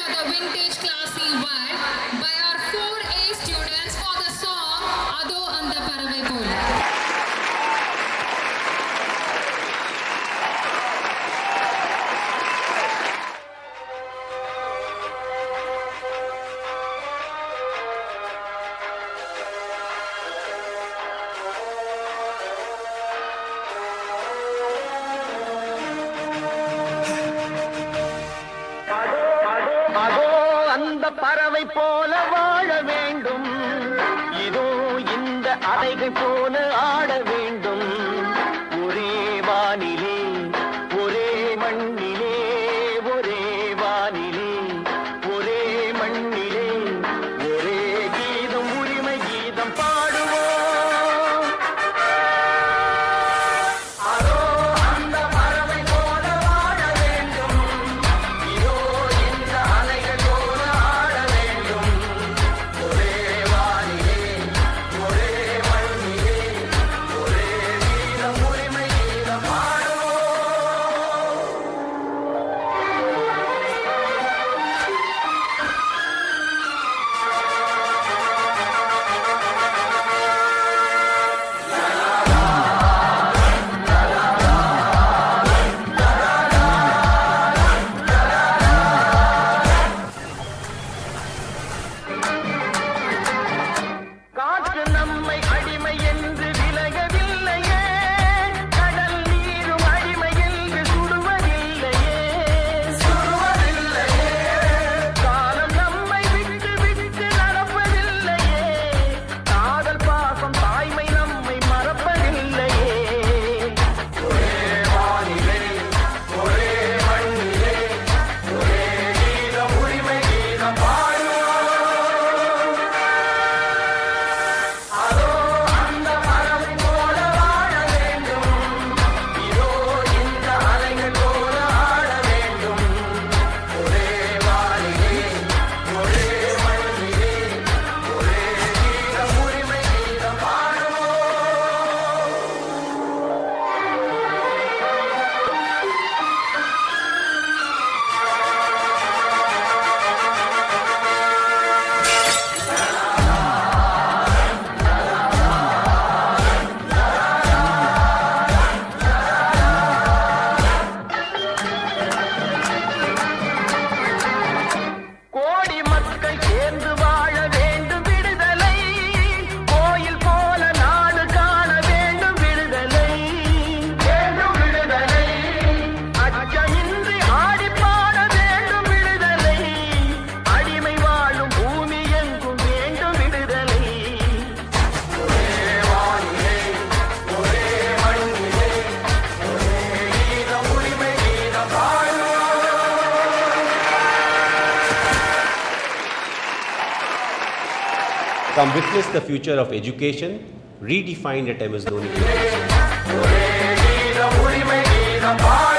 for the vintage classy vibe by our 4A students for the song Ado Anda Paravai Pole. அந்த பறவை போல வாழ வேண்டும், இதோ இந்த அலைகள் போல ஆட வேண்டும். ஒரே வானிலே ஒரே மண்ணிலே, ஒரே வானிலே ஒரே மண்ணிலே, ஒரே கீதம் உரிமை கீதம் பாடுவோம். அதோ அந்த பறவை போல வாழ வேண்டும், இதோ இந்த அலைகள் போல ஆட வேண்டும். ஒரே வானிலே ஒரே மண்ணிலே, ஒரே கீதம் உரிமை கீதம் பாடுவோம். காற்று நம்மை அடிமை என்று விலகவில்லையே, கடல் நீரும் அடிமை என்று சுடுவதில்லையே. காலம் நம்மை விட்டு விட்டு நடப்பதில்லையே, காதல் பாசம் தாய்மை நம்மை மறப்பதில்லையே. ஒரே வானிலே ஒரே மண்ணிலே, ஒரே கீதம் உரிமை கீதம் பாடுவோம். அதோ அந்த பறவை போல வாழ வேண்டும், இதோ இந்த அலைகள் போல ஆட வேண்டும். ஒரே வானிலே ஒரே மண்ணிலே, ஒரே கீதம் உரிமை கீதம் பாடுவோம். கோடி மக்கள் சேர்ந்து வாழ வேண்டும் விடுதலை, கோயில் போல நாடு காண வேண்டும் விடுதலை. வேண்டும் விடுதலை, அச்சமின்றி ஆடி பாட வேண்டும் விடுதலை. அடிமை வாழும் பூமி எங்கும் வேண்டும் விடுதலை. ஒரே வானிலே ஒரே மண்ணிலே, ஒரே கீதம் உரிமை கீதம் பாடுவோம். Come witness the future of education redefined at MS Dhoni University. ஒரே கீதம் உரிமை கீதம் பாடுவோம்.